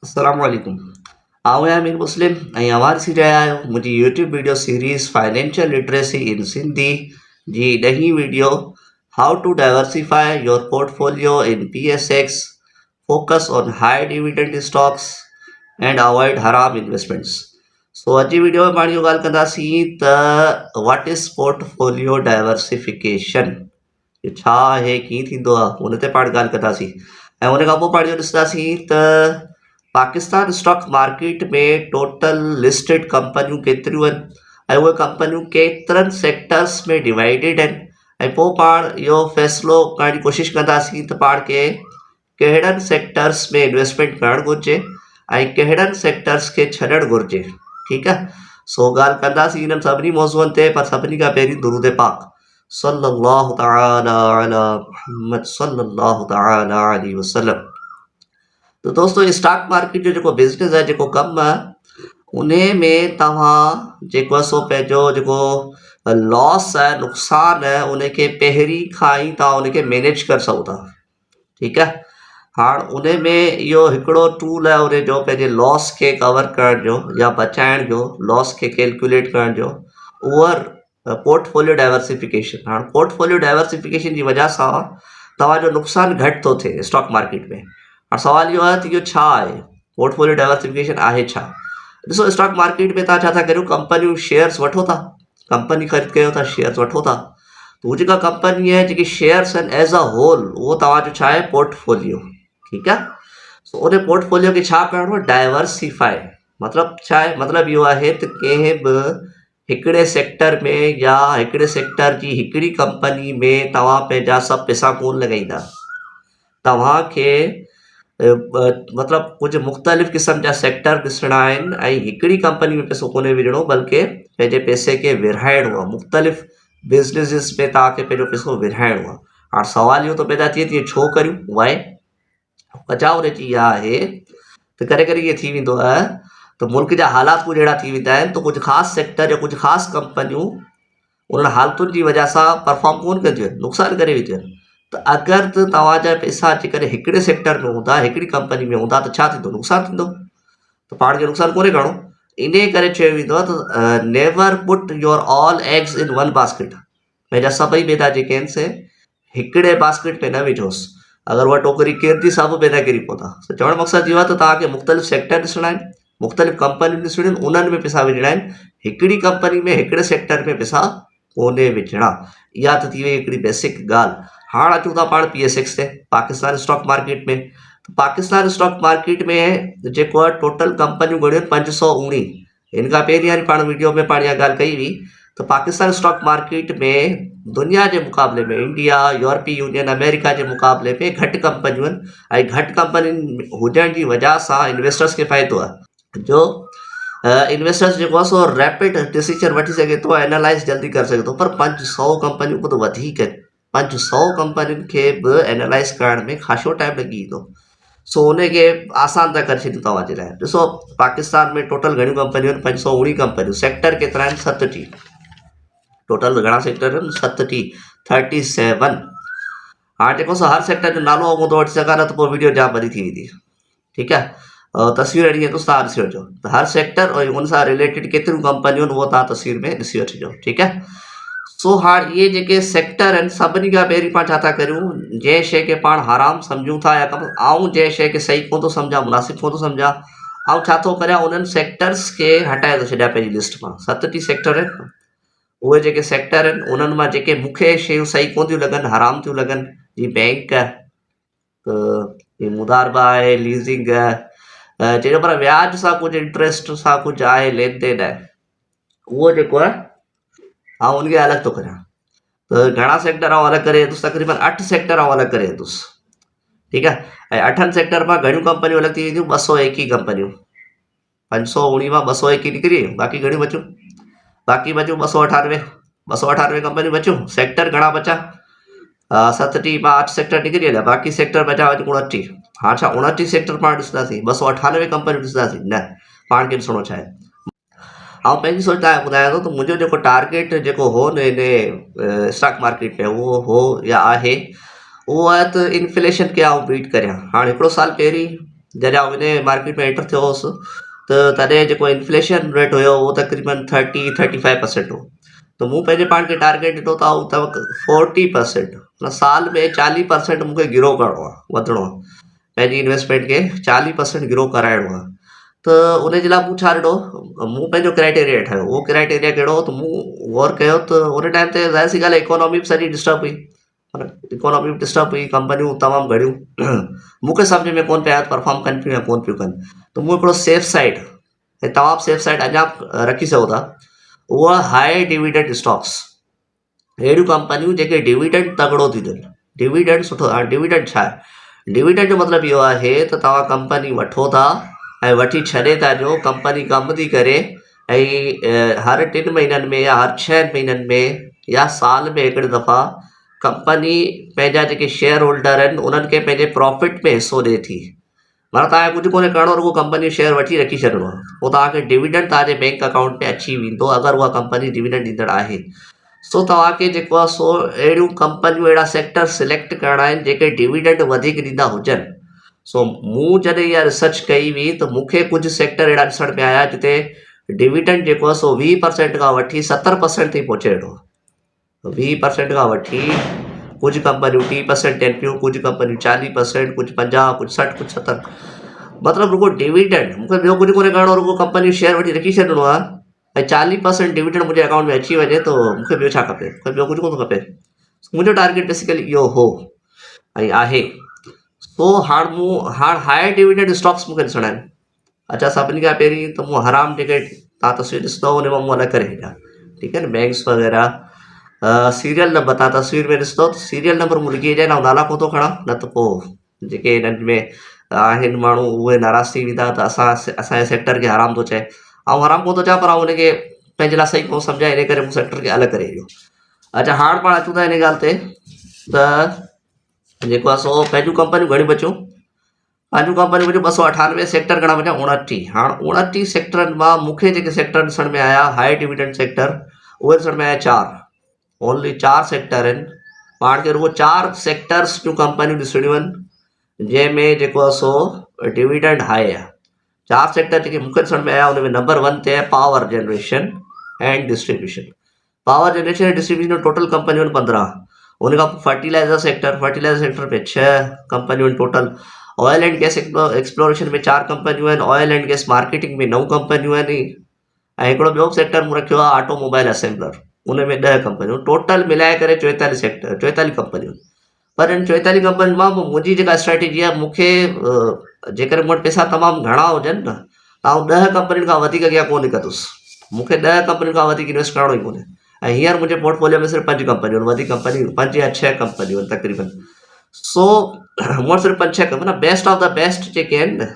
अस्सलाम वालेकुम। आऊँ या मीर मुस्लिम ऐं अवां ॾिसी रहिया आहियो मुंहिंजी YouTube video series financial literacy in Sindhi जी ॾहीं video how to diversify your portfolio in PSX, focus on high dividend stocks and avoid हराम इन्वेस्टमेंट्स। सो अॼु जी वीडियो में पाण इहो ॻाल्हि कंदासीं त व्हाट इज़ पोर्टफोलियो डाइवर्सिफिकेशन, इहो छा आहे, कीअं थींदो आहे, हुन ते पाण ॻाल्हि कंदासीं। ऐं हुन खां पोइ पाण इहो ॾिसंदासीं त पाकिस्तान स्टॉक मार्केट में टोटल लिस्टेड कंपनियूं केतिरियूं आहिनि ऐं उहे कंपनियूं केतिरनि सेक्टर्स में डिवाइडेड आहिनि। ऐं पोइ पाण इहो फ़ैसिलो करण जी कोशिशि कंदासीं त पाण खे कहिड़नि सेक्टर्स में इन्वेस्टमेंट करणु घुरिजे ऐं कहिड़नि सेक्टर्स खे छॾणु घुरिजे। ठीकु आहे, सो ॻाल्हि कंदासीं इन्हनि सभिनी मौज़ूअनि ते, पर सभिनी खां पहिरीं दुरूद पाक सल्लल्लाहु तआला अला मुहम्मद सल्लल्लाहु तआला अलैहि वसल्लम। तो दोस्तों स्टॉक मार्केट जो जेको बिज़नेस आहे, जेको कमु आहे, उन में तव्हां जेको आहे सो पंहिंजो जेको लॉस आहे, नुक़सानु आहे, उनखे पहिरीं खां ई तव्हां उनखे मैनेज करे सघो था। ठीकु आहे, हाणे उन में इहो हिकिड़ो टूल आहे उन जो पंहिंजे लॉस खे कवर करण जो या बचाइण जो, लॉस खे कैलकुलेट करण जो, उहा पोर्टफोलियो डाइवर्सिफिकेशन। हाणे पोर्टफोलियो डाइवर्सिफिकेशन जी वजह सां तव्हांजो नुक़सानु घटि थो थिए स्टॉक मार्केट में। हाणे सवाल इहो आहे त इहो छा आहे, पोर्टफोलियो डाइवर्सिफिकेशन आहे छा? ॾिसो, स्टॉक मार्केट में तव्हां छा था करियो, कंपनियूं शेयर्स वठो था, कंपनी ख़रीद कयो था, शेयर्स वठो था। त उहा जेका कंपनी आहे, जेके शेयर्स आहिनि एज़ अ होल, उहो तव्हांजो छा आहे, पोर्टफोलियो। ठीकु आहे, सो उन पोर्टफोलियो खे छा करिणो आहे, डाइवर्सिफाई। मतिलबु छा आहे, मतिलबु इहो आहे त कंहिं बि हिकिड़े सेक्टर में या हिकिड़े सेक्टर जी हिकिड़ी कंपनी में तव्हां पंहिंजा सभु पैसा कोन लॻाईंदा। तव्हांखे मतिलबु कुझु मुख़्तलिफ़ क़िस्म जा सेक्टर ॾिसणा आहिनि ऐं हिकिड़ी कंपनी में पैसो कोन्हे विझणो, बल्कि पंहिंजे पैसे खे विरहाइणो आहे, मुख़्तलिफ़ बिज़नेसिस में तव्हांखे पंहिंजो पैसो विरहाइणो आहे। हाणे सवाल इहो थो पैदा थिए त इहे छो करियूं, वाए? वजह उनजी इहा आहे त करे करे इहे थी वेंदो आहे त मुल्क जा हालात कुझु अहिड़ा थी वेंदा आहिनि त कुझु ख़ासि सेक्टर या कुझु ख़ासि कंपनियूं उन्हनि हालतुनि जी वजह सां परफॉर्म कोन कंदियूं आहिनि, नुक़सानु करे वेंदियूं आहिनि। त अगरि त तव्हांजा पैसा अची करे हिकिड़े सेक्टर में हूंदा, हिकिड़ी कंपनी में हूंदा, त छा थींदो, नुक़सानु थींदो। त पाण खे नुक़सानु कोन्हे करिणो। इन करे चयो वेंदो आहे त never put your all eggs in one basket. पंहिंजा सभई पैदा जेके आहिनि से हिकिड़े बास्केट में न विझोसि। अगरि उहा टोकरी किरंदी, सभु पैदा किरी पवंदा। त चवणु मक़सदु इहो आहे त तव्हांखे मुख़्तलिफ़ सेक्टर ॾिसणा आहिनि, मुख़्तलिफ़ कंपनियूं ॾिसणियूं आहिनि, उन्हनि में पैसा विझणा आहिनि। हिकिड़ी कंपनी में हिकिड़े सेक्टर में पैसा कोन्हे विझणा। इहा त थी वई हिकिड़ी बेसिक ॻाल्हि। हाणे अचूं था पाण PSX ते, पाकिस्तान स्टॉक मार्केट में। पाकिस्तान स्टॉक मार्केट में जेको आहे टोटल कंपनियूं घणियूं आहिनि, 519। हिन खां पहिरीं वारी पाण वीडियो में पाण इहा ॻाल्हि कई हुई त पाकिस्तान स्टॉक मार्केट में दुनिया जे मुक़ाबले में, इंडिया, यूरोपीय यूनियन, अमेरिका जे मुक़ाबले में घटि कंपनियूं आहिनि। ऐं घटि कंपनियुनि हुजण जी वजह सां इन्वेस्टर्स खे फ़ाइदो आहे, जो इन्वेस्टर्स जेको आहे सो रैपिड डिसीजन वठी सघे थो, एनालाइज़ जल्दी करे सघे थो। पर 500 कंपनियूं ख़ुदि वधीक आहिनि, 500 कंपनियुनि खे बि एनालाइज़ करण में ख़ासो टाइम लॻी वेंदो। सो उनखे आसान था करे छॾियूं तव्हांजे लाइ। ॾिसो, पाकिस्तान में टोटल घणियूं कंपनियूं आहिनि, 519 कंपनियूं। सेक्टर केतिरा आहिनि, 37। टोटल घणा सेक्टर आहिनि, 37। हाणे जेको सो हर सेक्टर जो नालो हूंदो वठी सघां न, त पोइ वीडियो जाम वॾी थी वेंदी। ठीकु आहे, तस्वीर अहिड़ी हूंदुसि, तव्हां ॾिसी वठिजो त हर सेक्टर ऐं उन सां रिलेटेड केतिरियूं कंपनियूं आहिनि, उहो तव्हां तस्वीर में ॾिसी वठिजो। ठीकु आहे, सो हाणे इहे जेके सेक्टर आहिनि, सभिनी खां पहिरीं पाण छा था करियूं, जंहिं शइ खे पाण हराम सम्झूं था या आऊं जंहिं शइ खे सही कोन थो सम्झां, मुनासिबु कोन थो सम्झां, ऐं छा थो करियां, उन्हनि सेक्टर्स खे हटाए थो छॾियां पंहिंजी लिस्ट मां। 37 सेक्टर आहिनि। उहे जेके सेक्टर आहिनि, उन्हनि मां जेके मूंखे शयूं सही कोन थियूं लॻनि, हराम थियूं लॻनि, जीअं बैंक आहे, मुदारबा आहे, लीज़िंग आहे, जंहिंजो पर व्याज सां कुझु इंट्रस्ट सां कुझु आहे, लेन देन आहे, उहो जेको आहे ऐं उनखे अलॻि थो करियां। त घणा सेक्टर आउं अलॻि करे वेंदुसि, तक़रीबन 8 सेक्टर आउं अलॻि करे वेंदुसि। ठीकु आहे, ऐं 8 सेक्टर मां घणियूं कंपनियूं अलॻि थी वेंदियूं, 221 कंपनियूं। 519 मां 221 निकिरी वियूं, बाक़ी घणियूं बचियूं, बाक़ी बचियूं 298। 298 कंपनियूं बचियूं। सेक्टर घणा बचा, 37 मां 8 सेक्टर निकिरी विया, बाक़ी सेक्टर बचा 29। हाणे छा 29 सेक्टर पाण ॾिसंदासीं, 298 कंपनियूं ॾिसंदासीं? न, पाण खे ॾिसणो छा आहे। ऐं पंहिंजी सोच तव्हांखे ॿुधायां थो त मुंहिंजो जेको टारगेट जेको हो न इन स्टॉक मार्केट में, उहो हो या आहे, उहो आहे त इन्फ्लेशन खे आउं बीट करियां। हाणे हिकिड़ो साल पहिरीं जॾहिं आउं हिन मार्केट में एंटर थियो हुउसि त तॾहिं जेको इन्फ्लेशन रेट हुयो उहो तक़रीबन 35% हो। त मूं पंहिंजे पाण खे टारगेट ॾिनो त आउं 40%, मतलब साल में 40% मूंखे ग्रो करिणो आहे, वधिणो आहे, पंहिंजी इन्वेस्टमेंट खे 40% ग्रो कराइणो आहे। त उन जे लाइ मूं छा ॾिठो, मूं पंहिंजो क्राइटेरिया ठाहियो। उहो क्राइटेरिया कहिड़ो हो त मूं गौर कयो त उन टाइम ते ज़ाहिर सी ॻाल्हि आहे इकोनॉमी बि सॼी डिस्टर्ब हुई, इकोनॉमी बि डिस्टर्ब हुई, कंपनियूं तमामु घणियूं मूंखे सम्झ में कोन पिया परफॉर्म कनि पियूं या कोन पियूं कनि। त मूं हिकिड़ो सेफ साइड, ऐं तव्हां बि सेफ साइड अञा रखी सघो था, उहा हाई डिविडेंड स्टॉक्स, अहिड़ियूं कंपनियूं जेके डिविडेंड तगड़ो थी ॾियनि। डिविडेंड सुठो, हाणे डिविडेंड छा आहे? डिविडेंड जो मतिलबु इहो आहे त तव्हां कंपनी वठो था ऐं वठी छॾे था ॾियो, कंपनी कमु थी करे ऐं हर 3 महीननि में या हर 6 महीननि में या साल में हिकिड़े दफ़ा कंपनी पंहिंजा जेके शेयर होल्डर आहिनि उन्हनि खे पंहिंजे प्रॉफिट में हिसो ॾिए थी। माना तव्हांखे कुझु कोन्हे करिणो, रुॻो कंपनी शेयर वठी रखी छॾिणो आहे, पोइ तव्हांखे डिविडेंड तव्हांजे बैंक अकाउंट में अची वेंदो अगरि उहा कंपनी डिविडेंड ॾींदड़ आहे। सो तव्हांखे जेको आहे सो अहिड़ियूं कंपनियूं, अहिड़ा सेक्टर सिलेक्ट करणा आहिनि जेके डिविडेंड वधीक ॾींदा हुजनि। सो मूं जॾहिं इहा रिसर्च कई हुई त मूंखे कुझु सेक्टर अहिड़ा ॾिसण में आया जिते डिविडेंड जेको आहे सो 20% खां वठी 70% ताईं पहुचे वेठो। 20% खां वठी कुझु कंपनियूं 30% ॾियनि पियूं, कुझु कंपनियूं 40%, कुझु 50, कुझु 60, कुझु 70। मतिलबु रुॻो डिविडेंड, मूंखे ॿियो कुझु कोन्हे करिणो, रुॻो कंपनी शेयर वठी रखी छॾिणो आहे ऐं 40% डिविडेंड मुंहिंजे अकाउंट में अची वञे त मूंखे ॿियो छा खपे, मूंखे ॿियो कुझु कोन थो खपे। मुंहिंजो टारगेट बेसिकली इहो हो ऐं आहे। सो हाणे हाई डिविडेंड स्टॉक्स मूंखे ॾिसणा आहिनि। अच्छा, सभिनी खां पहिरीं त मूं हराम जेके तव्हां तस्वीर ॾिसंदव उन मां मूं अलॻि करे छॾिया, ठीकु आहे न, बैंक्स वग़ैरह। सीरियल नंबर तव्हां तस्वीर में ॾिसंदव त सीरियल नंबर मूं लिखी छॾिया, ऐं नाला कोन थो खणा, न त पोइ जेके हिननि में आहिनि माण्हू उहे नाराज़ थी वेंदा त असांजे सेक्टर खे हराम थो चए। ऐं हराम कोन थो चवां, पर हुनखे पंहिंजे लाइ सही कोन सम्झां, इन करे मूं सेक्टर खे अलॻि करे छॾियो। अच्छा, हाणे पाण अचूं था हिन ॻाल्हि ते त जेको आहे सो पंहिंजूं कंपनियूं घणियूं बचियूं, पंहिंजूं कंपनियूं बचियूं 298, सेक्टर घणा बचिया 29। हाणे 29 सेक्टरनि मां मूंखे जेके सेक्टर ॾिसण में आया हाई डिविडेंड सेक्टर, उहे ॾिसण में आया 4, ओनली 4 सेक्टर आहिनि। पाण खे रुॻो 4 सेक्टर्स जूं कंपनियूं ॾिसणियूं आहिनि जंहिंमें जेको आहे सो डिविडेंड हाई आहे। 4 सेक्टर जेके मूंखे ॾिसण में आया उन में नंबर 1 ते आहे power generation and distribution. Power generation and distribution total कंपनियूं आहिनि 15। उन खां पोइ फर्टिलाइज़र सेक्टर में 6 कंपनियूं आहिनि total. Oil and gas exploration में 4 कंपनियूं आहिनि। ऑयल एंड गैस मार्केटिंग में 9 कंपनियूं आहिनि। ऐं हिकिड़ो ॿियो सेक्टर मूं रखियो आहे ऑटोमोबाइल असेंबलर, उन में 10 कंपनियूं, टोटल मिलाए करे 44 कंपनियूं। पर इन 44 कंपनियुनि मां मुंहिंजी जेका स्ट्रेटेजी आहे, मूंखे जेकर मूं वटि पैसा तमामु घणा हुजनि न त आउं 10 कंपनियुनि खां वधीक अॻियां कोन निकरंदुसि। मूंखे 10 कंपनियुनि खां वधीक इन्वेस्ट करिणो ई कोन्हे। ऐं हींअर मुंहिंजे पोर्टफोलियो में सिर्फ़ु 5 कंपनियूं आहिनि, वधीक कंपनियूं 5 या 6 कंपनियूं आहिनि तक़रीबन। सो मूं वटि सिर्फ़ु 5-6 कंपनियूं, बेस्ट ऑफ द बेस्ट जेके आहिनि न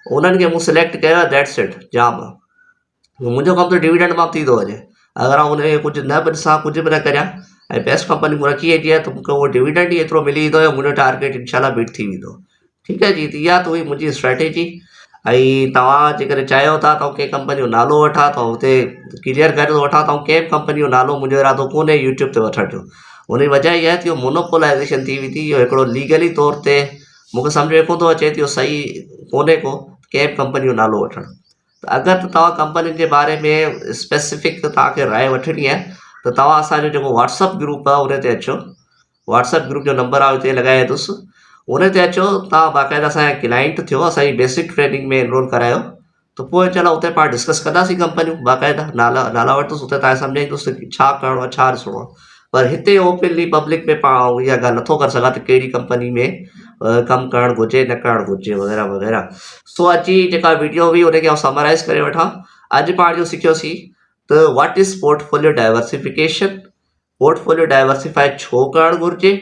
उन्हनि खे मूं सिलेक्ट कयो आहे, दैट्स इट, जाम आहे। मुंहिंजो कमु त डिविडेंड मां थी थो वञे, अगरि आउं हुनखे कुझु न बि ॾिसां, कुझु बि न करियां ऐं बेस्ट कंपनी मूं रखी वेठी आहे त मूंखे उहो डिविडेंड ई एतिरो मिली वेंदो ऐं मुंहिंजो टारगेट इनशाला बीट थी वेंदो। ठीकु आहे जी, त इहा त हुई मुंहिंजी स्ट्रेटेजी। ऐं तव्हां जेकर चाहियो था त कंहिं कंपनी जो नालो वठां त हुते क्लियर करे थो वठां त कंहिं कंपनी जो नालो मुंहिंजो इरादो कोन्हे यूट्यूब ते वठण जो। हुनजी वजह इहा आहे त इहो मोनोपोलाइज़ेशन थी वेंदी, इहो हिकिड़ो लीगली तौर ते मूंखे सम्झ में कोन थो अचे त इहो सही कोन्हे को कंहिं बि कंपनी जो नालो वठणु। त अगरि त तव्हां कंपनियुनि जे बारे में स्पेसिफिक तव्हांखे राय वठणी आहे त तव्हां असांजो जेको व्हाट्सअप ग्रुप आहे उन ते अचो। व्हाट्सअप ग्रुप जो नंबर आहे हुते लॻाए थुसि, उन ते अचो, तव्हां बाक़ाइदा असांजा क्लाइंट थियो, असांजी बेसिक ट्रेनिंग में एनरोल करायो, त पोइ चलो हुते पाण डिस्कस कंदासीं कंपनियूं बाक़ाइदा, नाला वठितुसि, हुते तव्हांखे सम्झाईंदुसि की छा करिणो आहे, छा ॾिसणो आहे। पर हिते ओपनली पब्लिक में पाण इहा ॻाल्हि नथो करे सघां त कहिड़ी कंपनी में कमु करणु घुरिजे, न करणु घुरिजे, वग़ैरह वग़ैरह। सो अॼु जी जेका वीडियो हुई उनखे आउं समराइज़ करे वठां। अॼु पाण जो सिखियोसीं त what is portfolio diversification, portfolio diversify छो करणु घुरिजे,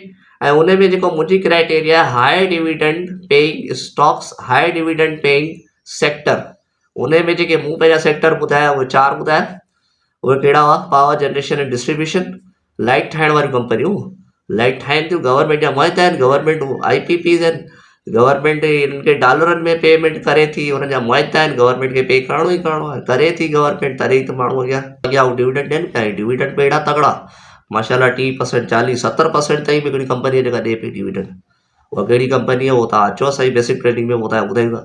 ऐं उन में जेको मुंहिंजी criteria high dividend paying stocks, high dividend paying sector, उन में जेके मूं पंहिंजा सेक्टर ॿुधाया उहे 4 ॿुधाया। उहे कहिड़ा हुआ? Power generation and distribution, light ठाहिण वारियूं कंपनियूं, लाइट ठाहिनि थियूं, गवर्नमेंट जा मुआइदा आहिनि, गवर्नमेंट IPPs आहिनि, गवर्नमेंट इन्हनि खे डॉलरनि में पेमेंट करे थी, हुननि जा मुआइदा आहिनि, गवर्नमेंट खे पे करिणो ई करिणो आहे, करे थी गवर्नमेंट, तॾहिं त माण्हू अॻियां डिविडेंड ॾियनि पिया। डिविडेंड पे अहिड़ा तगड़ा माशाल्लाह 30%, 40%, 70% ताईं बि हिकिड़ी कंपनी जेका ॾिए पई डिविडेंड, उहा कहिड़ी कंपनी आहे उहो तव्हां अचो असांजी बेसिक ट्रेनिंग में, उहो तव्हां ॿुधाईंदा।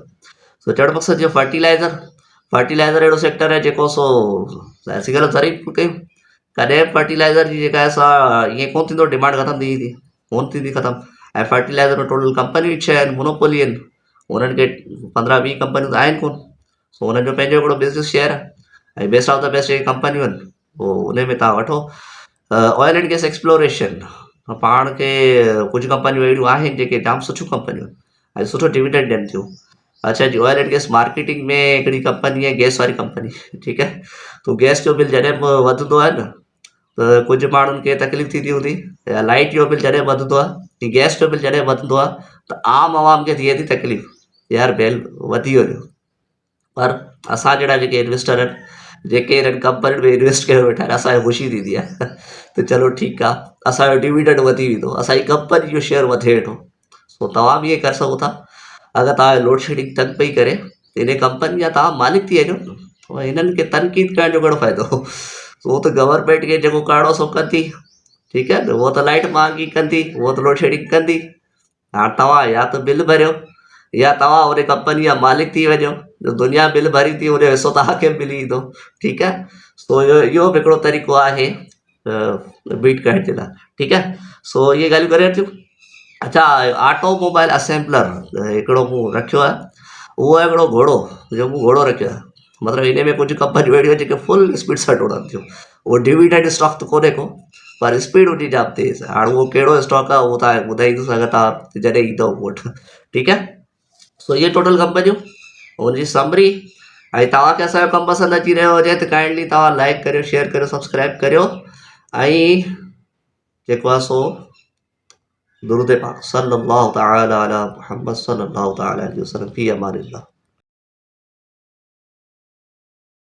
सो चवण मक़सदु जीअं फर्टिलाइज़र अहिड़ो सेक्टर आहे जेको सो असीं ॻाल्हि ज़रूरु कयूं। कॾहिं फर्टिलाइज़र जी जेका आहे सा ईअं कोन थींदो डिमांड ख़तमु थी वेंदी, कोन थींदी ख़तमु। ऐं फर्टिलाइज़र में टोटल कंपनियूं छह आहिनि, मोनोपोली आहिनि, उन्हनि खे 15-20 कंपनियूं त आहिनि कोन। सो हुननि जो पंहिंजो हिकिड़ो बिज़नेस शेयर आहे, ऐं बेस्ट ऑफ द बेस्ट जेके कंपनियूं आहिनि पोइ उन में तव्हां वठो। ऑयल एंड गैस एक्सप्लोरेशन पाण खे कुझु कंपनियूं अहिड़ियूं आहिनि जेके जाम सुठियूं कंपनियूं आहिनि ऐं सुठो डिविडेंड ॾियनि थियूं। अच्छा जी, ऑयल एंड गैस मार्केटिंग में हिकिड़ी कंपनी आहे, गैस वारी कंपनी, ठीकु आहे। तो गैस जो बिल जॾहिं बि वधंदो आहे न त कुझु माण्हुनि खे तकलीफ़ थींदी हूंदी, या लाइट जो बिल जॾहिं वधंदो आहे, गैस जो बिल जॾहिं वधंदो आहे त आम आवाम खे थिए थी तकलीफ़, यार बिल वधी वियो। पर असां जहिड़ा जेके इन्वेस्टर आहिनि, जेके हिननि कंपनियुनि में इन्वेस्ट करे वेठा आहिनि, असांखे ख़ुशी थींदी आहे त चलो ठीकु आहे, असांजो डिविडेंड वधी वेंदो, असांजी कंपनी जो शेयर वधे वेठो। सो तव्हां बि इहे करे सघो था। अगरि तव्हांखे लोड शेडिंग तंग पई करे त इन कंपनी जा तव्हां मालिक थी वञो न, पोइ हिननि खे तनक़ीद करण जो कहिड़ो फ़ाइदो। उहो त गवर्नमेंट खे जेको करिणो सो कंदी, ठीकु आहे न, उहो त लाइट महांगी कंदी, उहो त लोड शेडिंग कंदी। हाणे तव्हां या त बिल भरियो, या तव्हां उन कंपनी जा मालिक थी वञो, जो दुनिया बिल भरी थी उन जो हिसो तव्हांखे बि मिली वेंदो, ठीकु आहे। सो इहो बि हिकिड़ो तरीक़ो आहे बीट करण जे लाइ, ठीकु आहे। सो इहे ॻाल्हियूं करे थियूं। अच्छा, ऑटोमोबाइल असेंबलर हिकिड़ो मूं रखियो आहे, उहो आहे हिकिड़ो घोड़ो, जो मूं घोड़ो रखियो आहे। मतिलबु इन में कुझु कंपनियूं अहिड़ियूं आहिनि जेके फुल स्पीड सां डोड़नि थियूं। उहो डिविडेंड स्टॉक त कोन्हे को, पर स्पीड उनजी जाम तेज़ आहे। हाणे उहो कहिड़ो स्टॉक आहे उहो तव्हां ॿुधाईंदुसि अगरि तव्हां जॾहिं ईंदव मूं वटि, ठीकु आहे। सो इहे टोटल कंपनियूं, हुनजी समरी। ऐं तव्हांखे असांजो कमु पसंदि अची रहियो हुजे त काइंडली तव्हां लाइक करियो, शेयर करियो, सब्सक्राइब करियो, ऐं जेको आहे सो दुरूद पाक सल्लल्लाहु तआला अला मुहम्मद सल्लल्लाहु तआला अलैहि वसल्लम, फी अमानिल्लाह।